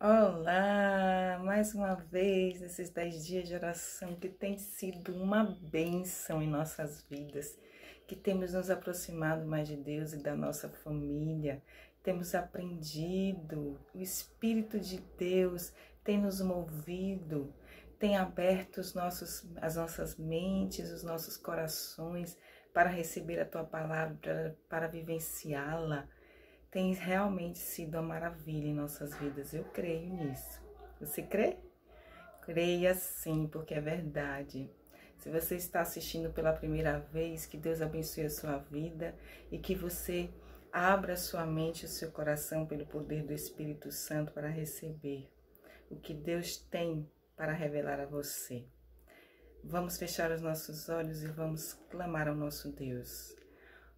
Olá, mais uma vez nesses 10 dias de oração que tem sido uma bênção em nossas vidas, que temos nos aproximado mais de Deus e da nossa família, temos aprendido, o Espírito de Deus tem nos movido, tem aberto as nossas mentes, os nossos corações para receber a Tua palavra, para vivenciá-la. Tem realmente sido uma maravilha em nossas vidas. Eu creio nisso. Você crê? Creia sim, porque é verdade. Se você está assistindo pela primeira vez, que Deus abençoe a sua vida e que você abra sua mente e o seu coração pelo poder do Espírito Santo para receber o que Deus tem para revelar a você. Vamos fechar os nossos olhos e vamos clamar ao nosso Deus.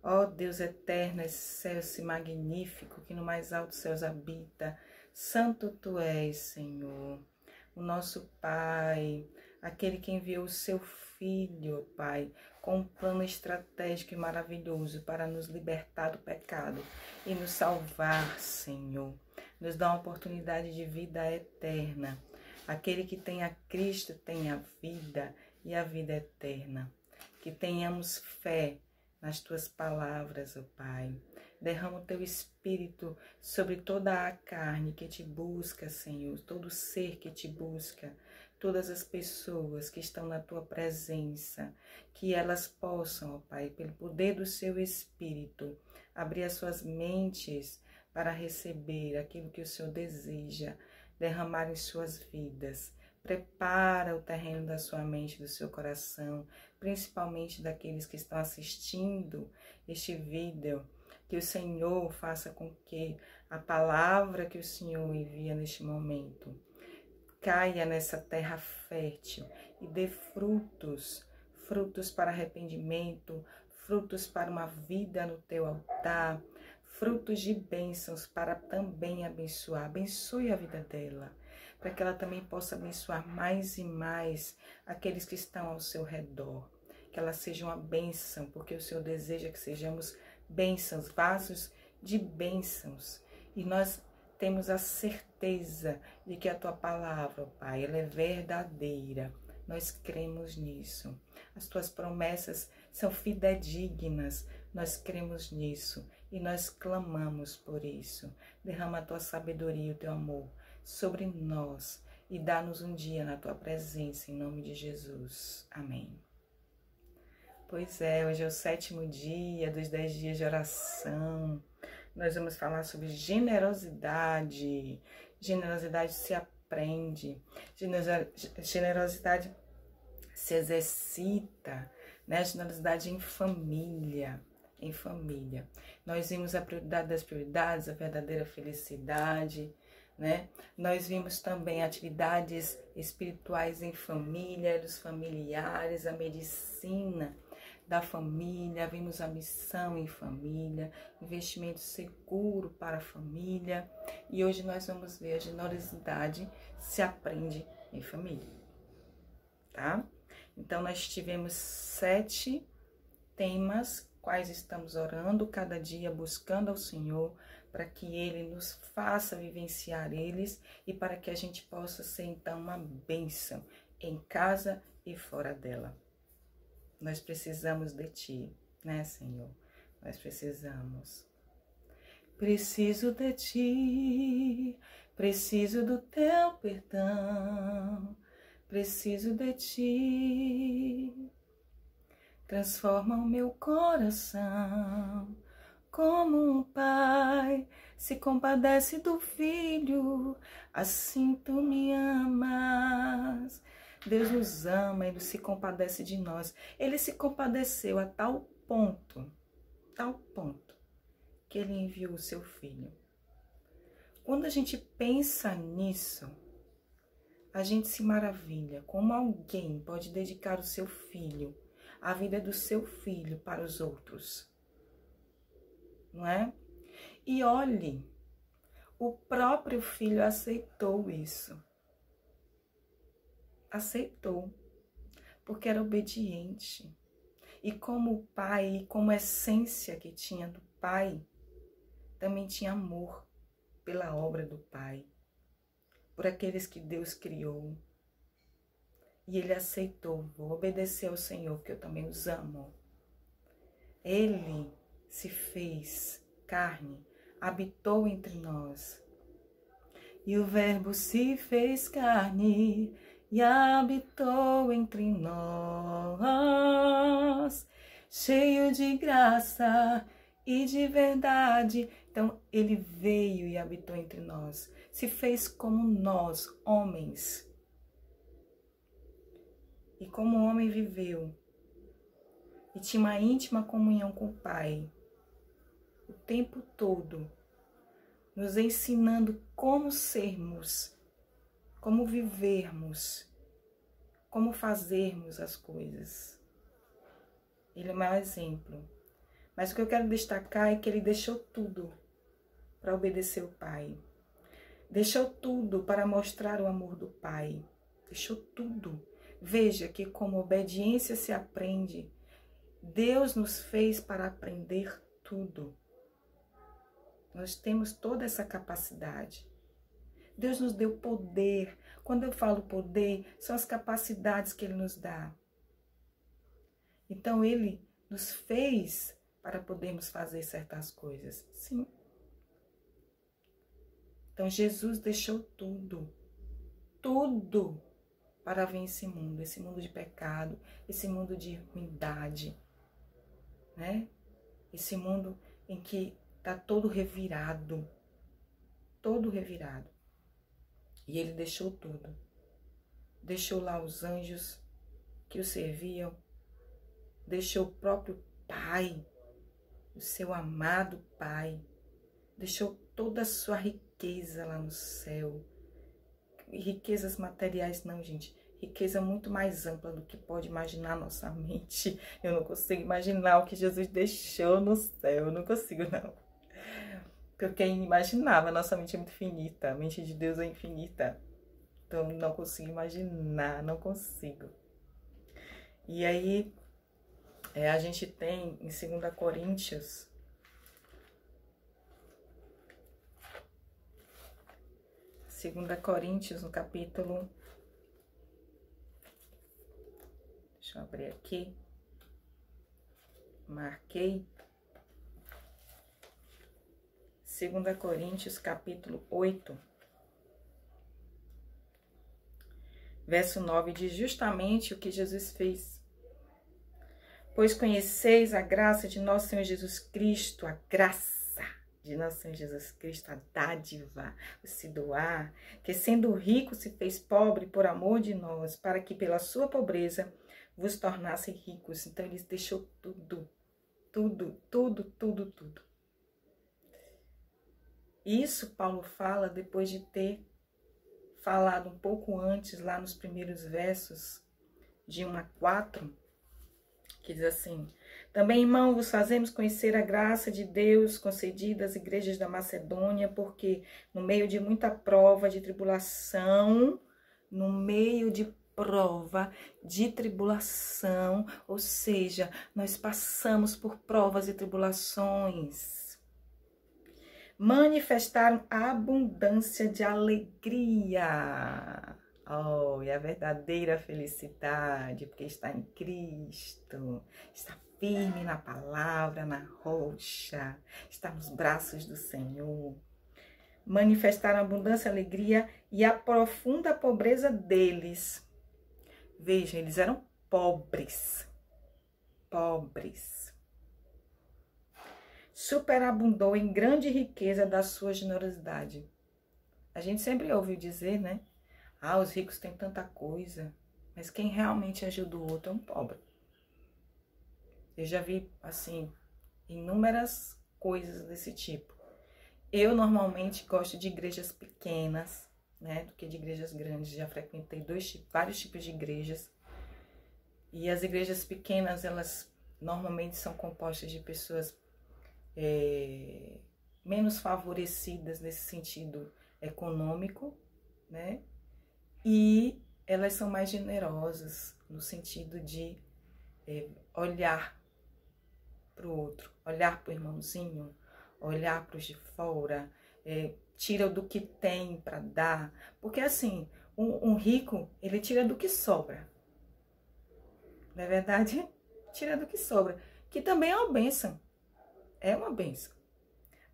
Ó Deus eterno, excelso e magnífico, que no mais alto céus habita, santo Tu és, Senhor, o nosso Pai, aquele que enviou o Seu Filho, Pai, com um plano estratégico e maravilhoso para nos libertar do pecado e nos salvar, Senhor, nos dá uma oportunidade de vida eterna. Aquele que tem a Cristo tem a vida e a vida eterna. Que tenhamos fé nas Tuas palavras, ó Pai. Derrama o Teu Espírito sobre toda a carne que Te busca, Senhor, todo ser que Te busca, todas as pessoas que estão na Tua presença, que elas possam, ó Pai, pelo poder do Seu Espírito, abrir as suas mentes para receber aquilo que o Senhor deseja, derramar em suas vidas. Prepara o terreno da sua mente, do seu coração, principalmente daqueles que estão assistindo este vídeo, que o Senhor faça com que a palavra que o Senhor envia neste momento caia nessa terra fértil e dê frutos, frutos para arrependimento, frutos para uma vida no teu altar, frutos de bênçãos para também abençoar. Abençoe a vida dela, para que ela também possa abençoar mais e mais aqueles que estão ao seu redor. Que ela seja uma bênção, porque o Senhor deseja que sejamos bênçãos, vasos de bênçãos. E nós temos a certeza de que a Tua palavra, Pai, ela é verdadeira. Nós cremos nisso. As Tuas promessas são fidedignas. Nós cremos nisso e nós clamamos por isso. Derrama a Tua sabedoria e o Teu amor sobre nós e dá-nos um dia na Tua presença, em nome de Jesus. Amém. Pois é, hoje é o 7º dia dos 10 dias de oração. Nós vamos falar sobre generosidade. Generosidade se aprende, generosidade se exercita, né? Generosidade em família. Em família. Nós vimos a prioridade das prioridades, a verdadeira felicidade, né? Nós vimos também atividades espirituais em família, dos familiares, a medicina da família, vimos a missão em família, investimento seguro para a família. E hoje nós vamos ver a generosidade se aprende em família, tá? Então nós tivemos 7 temas, quais estamos orando cada dia, buscando ao Senhor, para que Ele nos faça vivenciar eles e para que a gente possa ser então uma bênção em casa e fora dela. Nós precisamos de Ti, né, Senhor? Nós precisamos. Preciso de Ti, preciso do Teu perdão, preciso de Ti. Transforma o meu coração, como um pai se compadece do filho, assim Tu me amas. Deus nos ama, Ele se compadece de nós. Ele se compadeceu a tal ponto, que Ele enviou o Seu Filho. Quando a gente pensa nisso, a gente se maravilha como alguém pode dedicar o seu filho, a vida do seu filho para os outros, não é? E olhe, o próprio filho aceitou isso. Aceitou, porque era obediente. E como o pai, como a essência que tinha do pai, também tinha amor pela obra do pai. por aqueles que Deus criou. E ele aceitou, vou obedecer ao Senhor, porque eu também os amo. Ele se fez carne, habitou entre nós. E o Verbo se fez carne e habitou entre nós, cheio de graça e de verdade. Então, ele veio e habitou entre nós, se fez como nós, homens. E como homem viveu, e tinha uma íntima comunhão com o Pai, o tempo todo, nos ensinando como sermos, como vivermos, como fazermos as coisas. Ele é o maior exemplo. Mas o que eu quero destacar é que ele deixou tudo para obedecer o Pai. Deixou tudo para mostrar o amor do Pai. Deixou tudo. Veja que como obediência se aprende, Deus nos fez para aprender tudo. Nós temos toda essa capacidade. Deus nos deu poder. Quando eu falo poder, são as capacidades que Ele nos dá. Então, Ele nos fez para podermos fazer certas coisas. Sim. Então, Jesus deixou tudo. Tudo para vir esse mundo de pecado, esse mundo de ruindade, né? Esse mundo em que está todo revirado. Todo revirado. E ele deixou tudo. Deixou lá os anjos que o serviam. Deixou o próprio Pai, o seu amado Pai. Deixou toda a sua riqueza lá no céu. E riquezas materiais não, gente. Riqueza muito mais ampla do que pode imaginar a nossa mente. Eu não consigo imaginar o que Jesus deixou no céu. Eu não consigo, não. Porque é inimaginável, a nossa mente é muito finita, a mente de Deus é infinita. Então, não consigo imaginar, não consigo. E aí, a gente tem em 2 Coríntios, no capítulo... Deixa eu abrir aqui. Marquei. 2 Coríntios, capítulo 8, verso 9, diz justamente o que Jesus fez. Pois conheceis a graça de nosso Senhor Jesus Cristo, a graça de nosso Senhor Jesus Cristo, a dádiva, o se doar, que sendo rico se fez pobre por amor de nós, para que pela sua pobreza vos tornasse ricos. Então ele deixou tudo, tudo, tudo, tudo, tudo. Isso Paulo fala depois de ter falado um pouco antes, lá nos primeiros versos, de 1 a 4, que diz assim: também, irmão, vos fazemos conhecer a graça de Deus concedida às igrejas da Macedônia, porque no meio de muita prova, de tribulação, ou seja, nós passamos por provas e tribulações, manifestaram a abundância de alegria. Oh, e a verdadeira felicidade, porque está em Cristo, está firme na palavra, na rocha, está nos braços do Senhor. Manifestaram a abundância, a alegria e a profunda pobreza deles. Vejam, eles eram pobres. Superabundou em grande riqueza da sua generosidade. A gente sempre ouviu dizer, né? Ah, os ricos têm tanta coisa, mas quem realmente ajuda o outro é um pobre. Eu já vi, assim, inúmeras coisas desse tipo. Eu normalmente gosto de igrejas pequenas, né, do que de igrejas grandes. Já frequentei vários tipos de igrejas. E as igrejas pequenas, elas normalmente são compostas de pessoas menos favorecidas nesse sentido econômico, né? E elas são mais generosas no sentido de olhar para o outro, olhar para o irmãozinho, olhar para os de fora, tira do que tem para dar. Porque assim, um rico, ele tira do que sobra. Não é verdade? Tira do que sobra. Que também é uma bênção. É uma bênção.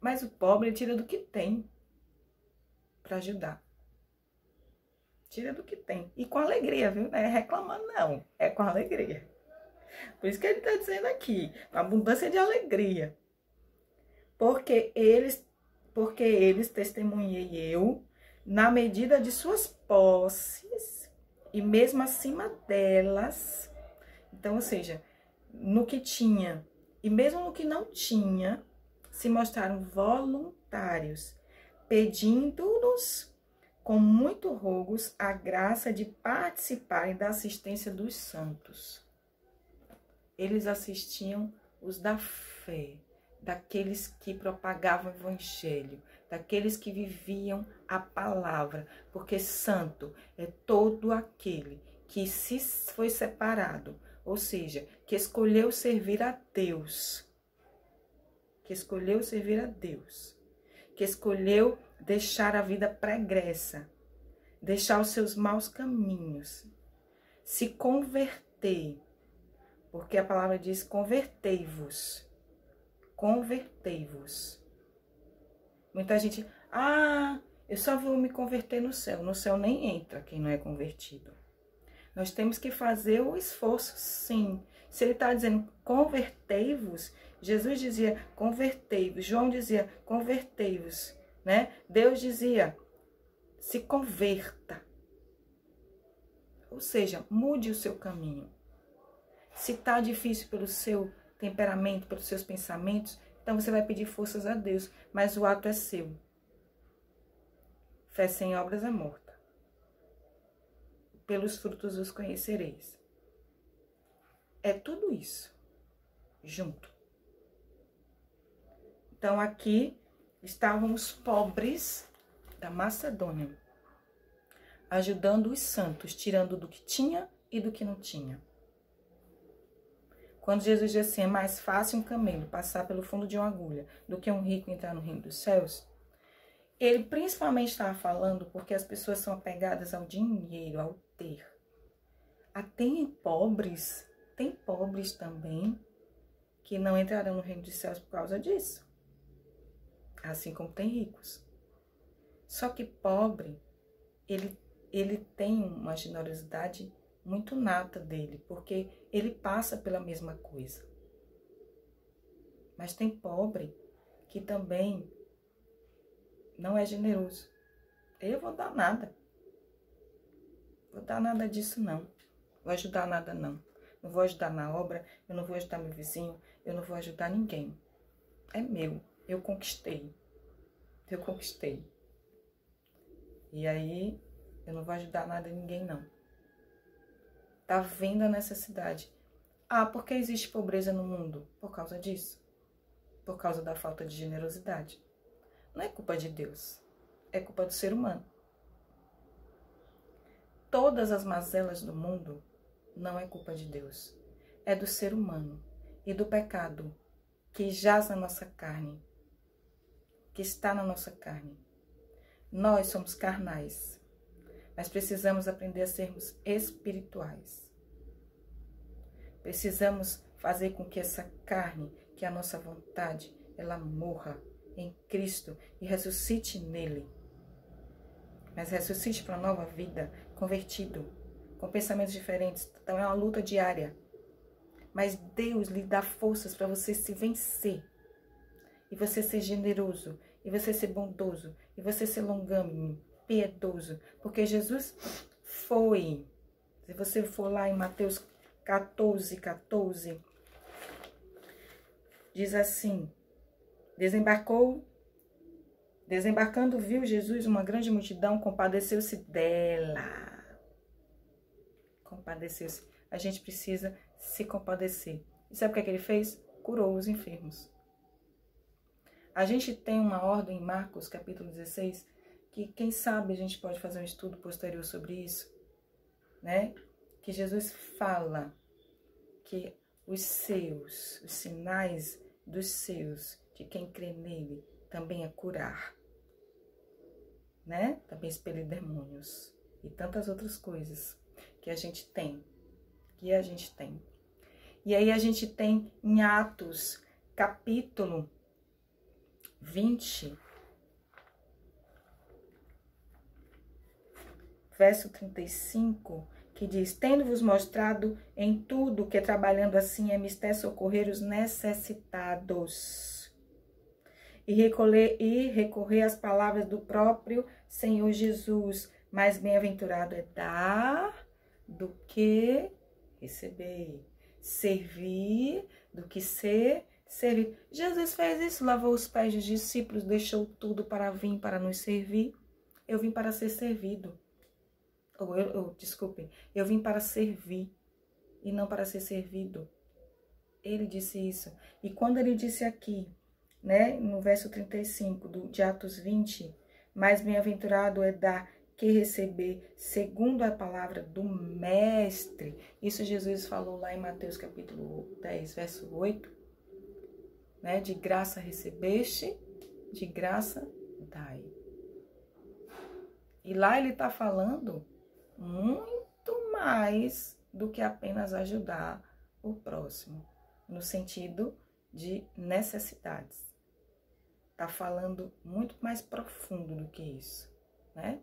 Mas o pobre, ele tira do que tem para ajudar. Tira do que tem. E com alegria, viu? Não é reclamando, não. É com alegria. Por isso que ele está dizendo aqui, abundância de alegria. Porque eles testemunhei eu, na medida de suas posses, e mesmo acima delas. Então, ou seja, no que tinha, e mesmo no que não tinha, se mostraram voluntários, pedindo-nos com muito rogos a graça de participarem da assistência dos santos. Eles assistiam os da fé, daqueles que propagavam o evangelho, daqueles que viviam a palavra, porque santo é todo aquele que se foi separado, ou seja, que escolheu servir a Deus, que escolheu servir a Deus, que escolheu deixar a vida pregressa, deixar os seus maus caminhos, se converter, porque a palavra diz convertei-vos. Convertei-vos. Muita gente, eu só vou me converter no céu. No céu nem entra quem não é convertido. Nós temos que fazer o esforço, sim. Se ele está dizendo convertei-vos, Jesus dizia convertei-vos, João dizia convertei-vos, né? Deus dizia se converta. Ou seja, mude o seu caminho. Se está difícil pelo seu temperamento, pelos seus pensamentos, então você vai pedir forças a Deus, mas o ato é seu. Fé sem obras é morta. Pelos frutos os conhecereis. É tudo isso, junto. Então aqui estavam os pobres da Macedônia, ajudando os santos, tirando do que tinha e do que não tinha. Quando Jesus diz assim, é mais fácil um camelo passar pelo fundo de uma agulha do que um rico entrar no reino dos céus, ele principalmente estava falando porque as pessoas são apegadas ao dinheiro, ao ter. Tem pobres também que não entrarão no reino dos céus por causa disso. Assim como tem ricos. Só que pobre, ele tem uma generosidade muito nata dele, porque ele passa pela mesma coisa. Mas tem pobre que também não é generoso. Eu vou dar nada. Vou dar nada disso, não. Vou ajudar nada, não. Não vou ajudar na obra, eu não vou ajudar meu vizinho, eu não vou ajudar ninguém. É meu, eu conquistei. Eu conquistei. E aí, eu não vou ajudar nada a ninguém, não. Tá vendo a necessidade. Por que existe pobreza no mundo? Por causa disso. Por causa da falta de generosidade. Não é culpa de Deus. É culpa do ser humano. Todas as mazelas do mundo não é culpa de Deus. É do ser humano e do pecado que jaz na nossa carne. Que está na nossa carne. Nós somos carnais. Mas precisamos aprender a sermos espirituais. Precisamos fazer com que essa carne, que é a nossa vontade, ela morra em Cristo e ressuscite nele. Mas ressuscite para uma nova vida, convertido, com pensamentos diferentes. Então é uma luta diária. Mas Deus lhe dá forças para você se vencer. E você ser generoso, e você ser bondoso, e você ser longânimo, piedoso, porque Jesus foi. Se você for lá em Mateus 14, diz assim, desembarcando viu Jesus uma grande multidão, compadeceu-se dela. Compadeceu-se. A gente precisa se compadecer. E sabe o que ele fez? Curou os enfermos. A gente tem uma ordem em Marcos, capítulo 16, que quem sabe a gente pode fazer um estudo posterior sobre isso, né? Que Jesus fala que os sinais dos seus, de quem crê nele, também é curar. né? Também expelir demônios e tantas outras coisas que a gente tem. E aí a gente tem em Atos, capítulo 20, verso 35, que diz: tendo-vos mostrado em tudo que trabalhando assim é mister socorrer os necessitados e recorrer às palavras do próprio Senhor Jesus, mais bem-aventurado é dar do que receber, servir do que ser servido. Jesus fez isso, lavou os pés dos discípulos, deixou tudo para vir para nos servir. Eu vim para ser servido. Desculpem, eu vim para servir e não para ser servido. Ele disse isso. E quando ele disse aqui, né, no verso 35 de Atos 20, mais bem-aventurado é dar que receber, segundo a palavra do mestre. Isso Jesus falou lá em Mateus capítulo 10, verso 8, né, de graça recebeste, de graça dai. E lá ele está falando muito mais do que apenas ajudar o próximo, no sentido de necessidades. Está falando muito mais profundo do que isso, né?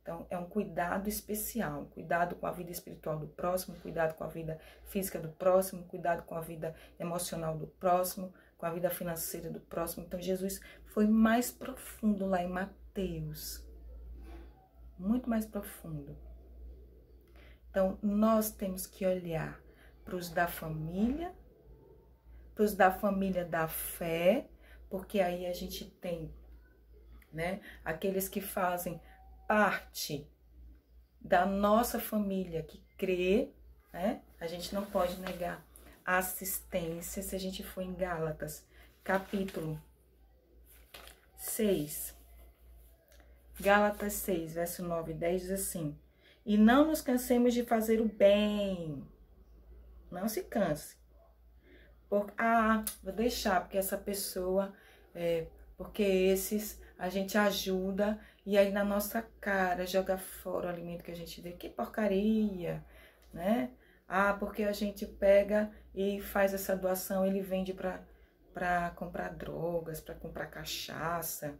Então, é um cuidado especial, cuidado com a vida espiritual do próximo, cuidado com a vida física do próximo, cuidado com a vida emocional do próximo, com a vida financeira do próximo. Então, Jesus foi mais profundo lá em Mateus, muito mais profundo. Então, nós temos que olhar para os da família da fé, porque aí a gente tem, né, aqueles que fazem parte da nossa família, que crê, né? A gente não pode negar a assistência. Se a gente for em Gálatas, capítulo 6, Gálatas 6, verso 9 e 10 diz assim: e não nos cansemos de fazer o bem. Não se canse. Vou deixar, porque essa pessoa, porque esses a gente ajuda e aí na nossa cara joga fora o alimento que a gente vê. Que porcaria, né? Porque a gente pega e faz essa doação, ele vende para comprar drogas, para comprar cachaça.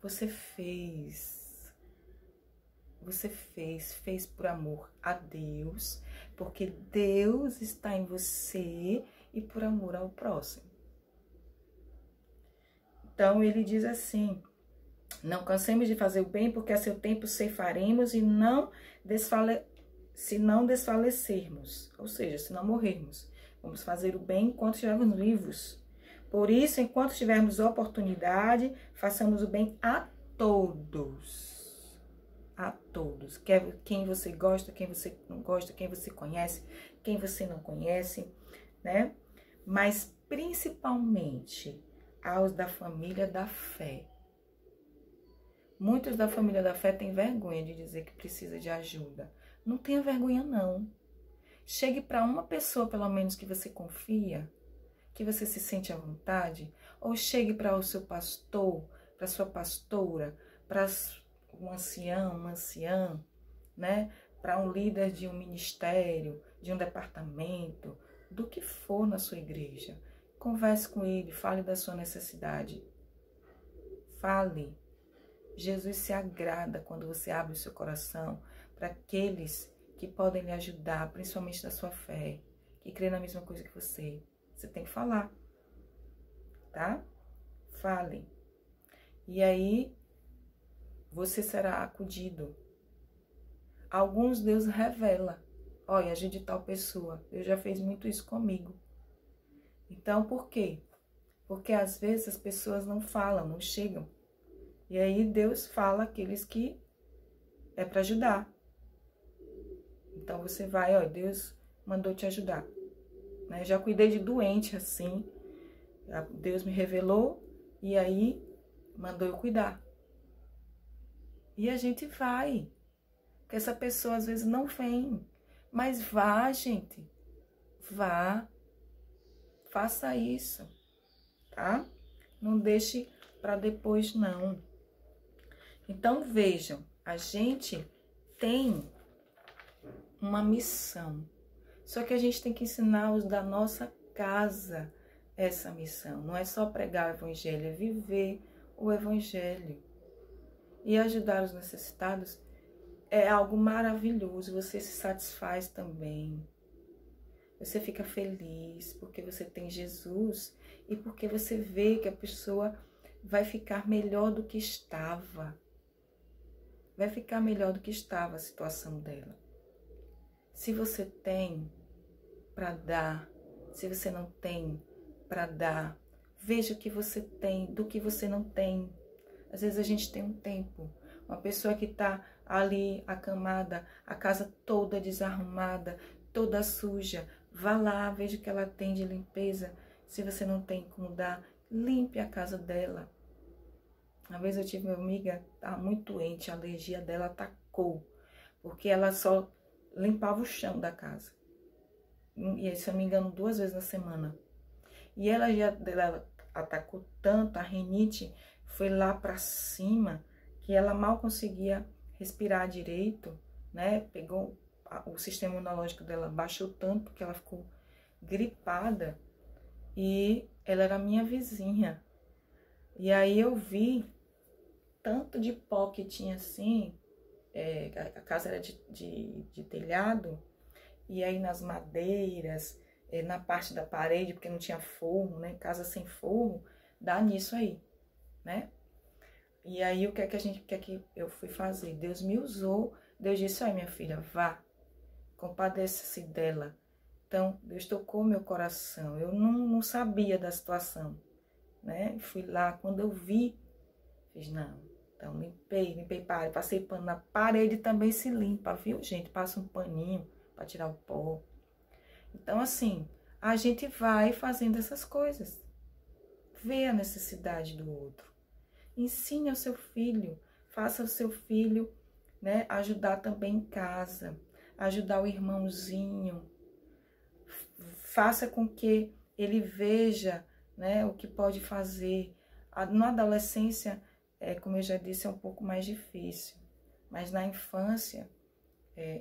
Você fez por amor a Deus, porque Deus está em você e por amor ao próximo. Então, ele diz assim: não cansemos de fazer o bem, porque a seu tempo ceifaremos e se não desfalecermos, ou seja, se não morrermos. Vamos fazer o bem enquanto estivermos vivos. Por isso, enquanto tivermos oportunidade, façamos o bem a todos. A todos. Quem você gosta, quem você não gosta, quem você conhece, quem você não conhece, né? Mas principalmente aos da família da fé. Muitos da família da fé têm vergonha de dizer que precisa de ajuda. Não tenha vergonha, não. Chegue para uma pessoa, pelo menos, que você confia, que você se sente à vontade, ou chegue para o seu pastor, para sua pastora, para um ancião, uma anciã, né? Para um líder de um ministério, de um departamento, do que for na sua igreja. Converse com ele, fale da sua necessidade. Fale. Jesus se agrada quando você abre o seu coração para aqueles que podem lhe ajudar, principalmente da sua fé, que crê na mesma coisa que você. Você tem que falar, tá? Fale. E aí, você será acudido. Alguns Deus revela. Olha, ajude tal pessoa. Deus já fez muito isso comigo. Então, por quê? Porque às vezes as pessoas não falam, não chegam. E aí Deus fala aqueles que é para ajudar. Então você vai, ó, Deus mandou te ajudar. Né? Já cuidei de doente assim. Deus me revelou e aí mandou eu cuidar. E a gente vai. Porque essa pessoa às vezes não vem. Mas vá, gente. Vá. Faça isso. Tá? Não deixe para depois, não. Então vejam, a gente tem uma missão, só que a gente tem que ensinar os da nossa casa essa missão. Não é só pregar o evangelho, é viver o evangelho. E ajudar os necessitados é algo maravilhoso, você se satisfaz também. Você fica feliz porque você tem Jesus e porque você vê que a pessoa vai ficar melhor do que estava. Vai ficar melhor do que estava a situação dela. Se você tem para dar, se você não tem para dar, veja o que você tem, do que você não tem. Às vezes a gente tem um tempo, uma pessoa que está ali acamada, a casa toda desarrumada, toda suja, vá lá, veja o que ela tem de limpeza. Se você não tem como dar, limpe a casa dela. Uma vez eu tive uma amiga, estava muito doente, a alergia dela atacou, porque ela só limpava o chão da casa. E se eu não me engano, 2 vezes na semana. E ela atacou tanto, a rinite foi lá para cima, que ela mal conseguia respirar direito, né? Pegou o sistema imunológico dela, baixou tanto que ela ficou gripada. E ela era minha vizinha. E aí eu vi tanto de pó que tinha assim, a casa era de telhado, e aí nas madeiras, na parte da parede, porque não tinha forro, né? Casa sem forro, dá nisso aí, né? E aí o que é que eu fui fazer? Deus me usou, Deus disse, minha filha, vá, compadeça-se dela. Então, Deus tocou meu coração, eu não sabia da situação, né? Fui lá, quando eu vi, fiz, não, então limpei, passei pano na parede, também se limpa, viu, gente? Passa um paninho para tirar o pó. Então, assim, a gente vai fazendo essas coisas, vê a necessidade do outro, ensine ao seu filho, faça o seu filho, né, ajudar também em casa, ajudar o irmãozinho, faça com que ele veja, né, o que pode fazer. Na adolescência, como eu já disse, é um pouco mais difícil, mas na infância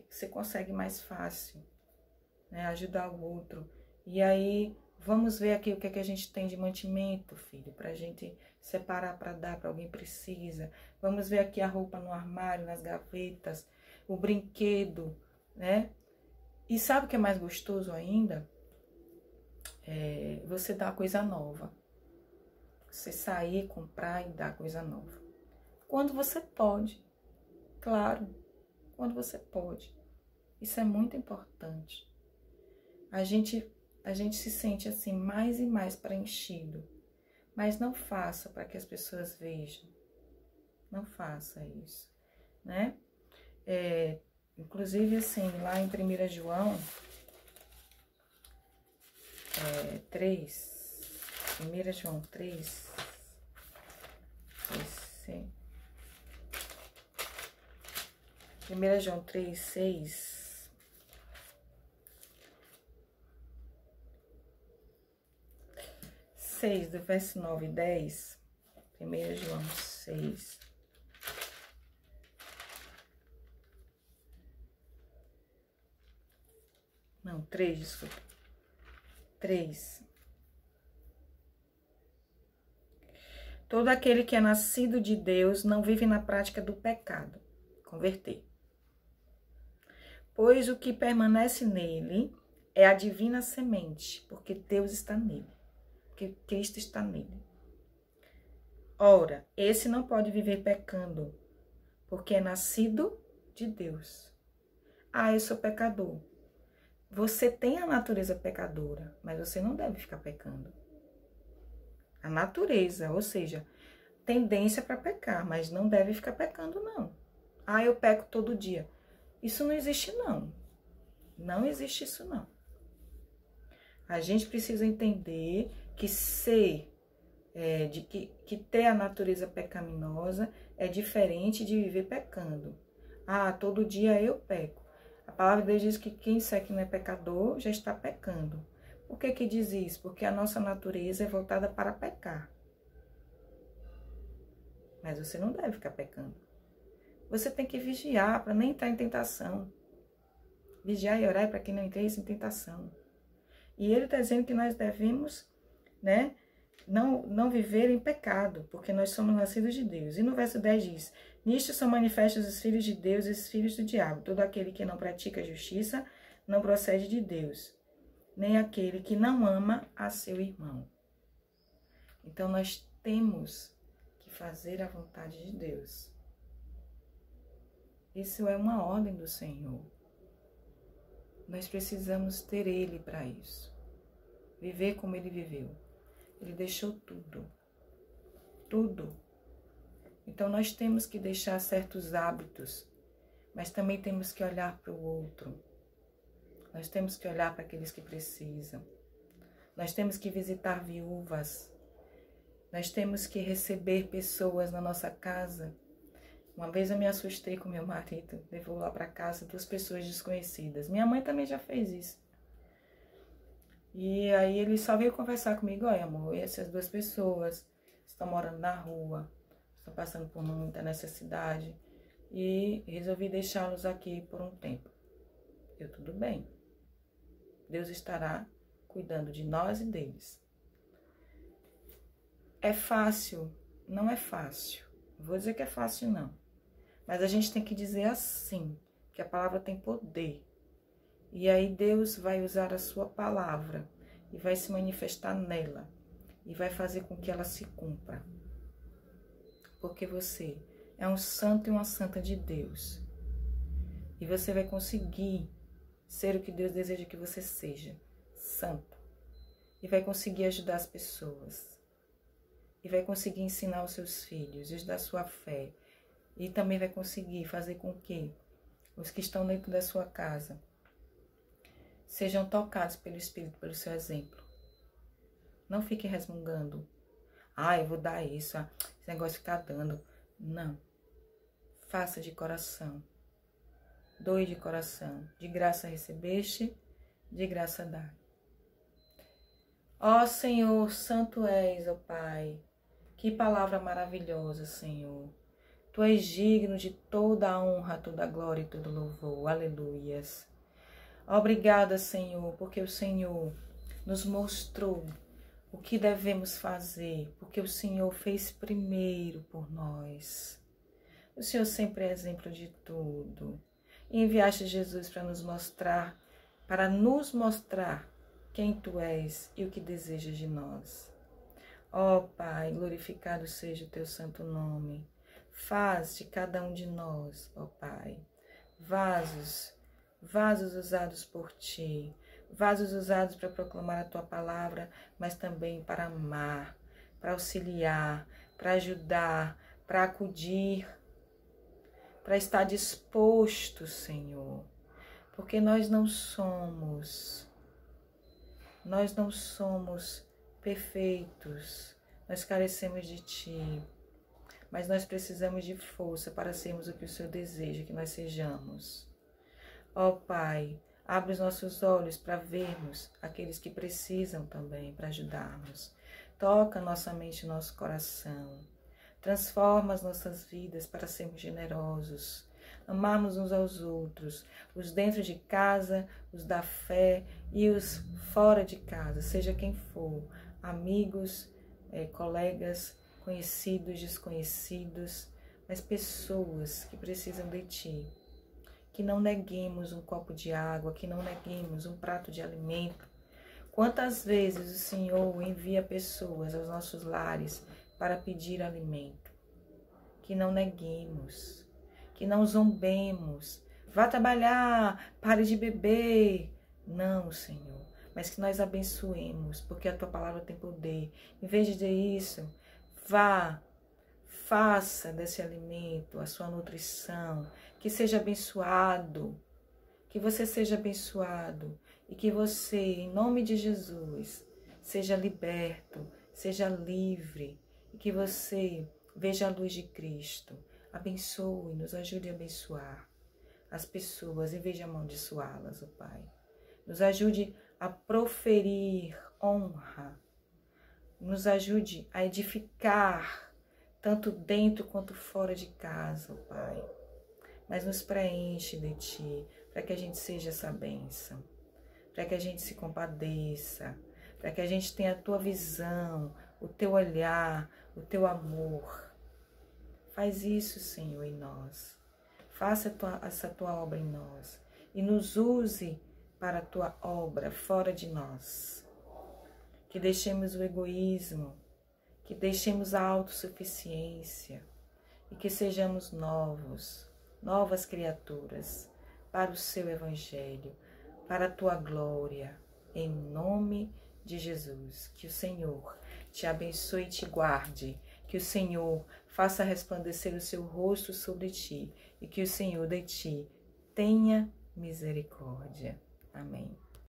você consegue mais fácil, né, ajudar o outro. E aí, vamos ver aqui o que é que a gente tem de mantimento, filho, para a gente separar para dar para alguém precisa. Vamos ver aqui a roupa no armário, nas gavetas, o brinquedo, né? E sabe o que é mais gostoso ainda? Você dar coisa nova. Você sair, comprar e dar coisa nova. Quando você pode, claro, quando você pode. Isso é muito importante. A gente se sente assim mais e mais preenchido. Mas não faça para que as pessoas vejam. Não faça isso, né? Inclusive, assim, lá em 1 João 3, 1 João 3, 1 João 3, 6, do verso 9 e 10, 1 João 6, não, 3, desculpa, 3. Todo aquele que é nascido de Deus não vive na prática do pecado. Converter. Pois o que permanece nele é a divina semente, porque Deus está nele, porque Cristo está nele. Ora, esse não pode viver pecando, porque é nascido de Deus. Eu sou pecador. Você tem a natureza pecadora, mas você não deve ficar pecando. A natureza, ou seja, tendência para pecar, mas não deve ficar pecando, não. Eu peco todo dia. Isso não existe, não. Não existe isso, não. A gente precisa entender que que ter a natureza pecaminosa é diferente de viver pecando. Todo dia eu peco. A palavra de Deus diz que quem disser que não é pecador já está pecando. Por que diz isso? Porque a nossa natureza é voltada para pecar. Mas você não deve ficar pecando. Você tem que vigiar para nem entrar em tentação. Vigiar e orar para que não entreis em tentação. E ele está dizendo que nós devemos, né, não viver em pecado, porque nós somos nascidos de Deus. E no verso 10 diz: nisto são manifestos os filhos de Deus e os filhos do diabo. Todo aquele que não pratica a justiça não procede de Deus, nem aquele que não ama a seu irmão. Então nós temos que fazer a vontade de Deus. Isso é uma ordem do Senhor. Nós precisamos ter Ele para isso. Viver como Ele viveu. Ele deixou tudo. Tudo. Então nós temos que deixar certos hábitos, mas também temos que olhar para o outro. Nós temos que olhar para aqueles que precisam. Nós temos que visitar viúvas. Nós temos que receber pessoas na nossa casa. Uma vez eu me assustei com meu marido, levou lá para casa 2 pessoas desconhecidas. Minha mãe também já fez isso. E aí ele só veio conversar comigo: olha, amor, essas 2 pessoas estão morando na rua, estão passando por muita necessidade e resolvi deixá-los aqui por um tempo. Eu, tudo bem. Deus estará cuidando de nós e deles. É fácil? Não é fácil. Não vou dizer que é fácil, não. Mas a gente tem que dizer assim, que a palavra tem poder. E aí Deus vai usar a sua palavra e vai se manifestar nela. E vai fazer com que ela se cumpra. Porque você é um santo e uma santa de Deus. E você vai conseguir ser o que Deus deseja que você seja. Santo. E vai conseguir ajudar as pessoas. E vai conseguir ensinar os seus filhos, os da sua fé. E também vai conseguir fazer com que os que estão dentro da sua casa sejam tocados pelo Espírito, pelo seu exemplo. Não fique resmungando. Eu vou dar isso. Esse negócio ficar dando. Não. Faça de coração. Doe de coração. De graça recebeste, de graça dá. Ó Senhor, santo és, ó Pai. Que palavra maravilhosa, Senhor. Tu és digno de toda a honra, toda a glória e todo louvor. Aleluias. Obrigada, Senhor, porque o Senhor nos mostrou o que devemos fazer, porque o Senhor fez primeiro por nós. O Senhor sempre é exemplo de tudo. E enviaste Jesus para nos mostrar quem Tu és e o que desejas de nós. Ó Pai, glorificado seja o Teu santo nome. Faz de cada um de nós, ó Pai, vasos usados por Ti, vasos usados para proclamar a Tua palavra, mas também para amar, para auxiliar, para ajudar, para acudir, para estar disposto, Senhor, porque nós não somos perfeitos, nós carecemos de Ti. Mas nós precisamos de força para sermos o que o Senhor deseja que nós sejamos. Ó Pai, abre os nossos olhos para vermos aqueles que precisam também, para ajudarmos. Toca nossa mente e nosso coração. Transforma as nossas vidas para sermos generosos. Amarmos uns aos outros, os dentro de casa, os da fé e os fora de casa, seja quem for, amigos, colegas, conhecidos, desconhecidos, mas pessoas que precisam de Ti. Que não neguemos um copo de água, que não neguemos um prato de alimento. Quantas vezes o Senhor envia pessoas aos nossos lares para pedir alimento? Que não neguemos, que não zombemos. Vá trabalhar, pare de beber. Não, Senhor, mas que nós abençoemos, porque a Tua palavra tem poder. Em vez de dizer isso, vá, faça desse alimento a sua nutrição, que seja abençoado, que você seja abençoado e que você, em nome de Jesus, seja liberto, seja livre e que você veja a luz de Cristo. Abençoe, nos ajude a abençoar as pessoas em vez de amaldiçoá-las, ó Pai. Nos ajude a proferir honra. Nos ajude a edificar, tanto dentro quanto fora de casa, ó Pai. mas nos preenche de Ti, para que a gente seja essa bênção, para que a gente se compadeça, para que a gente tenha a Tua visão, o Teu olhar, o Teu amor. Faz isso, Senhor, em nós. Faça essa Tua obra em nós e nos use para a Tua obra fora de nós. Que deixemos o egoísmo, que deixemos a autossuficiência e que sejamos novas criaturas para o Seu Evangelho, para a Tua glória, em nome de Jesus. Que o Senhor te abençoe e te guarde, que o Senhor faça resplandecer o seu rosto sobre ti e que o Senhor de ti tenha misericórdia. Amém.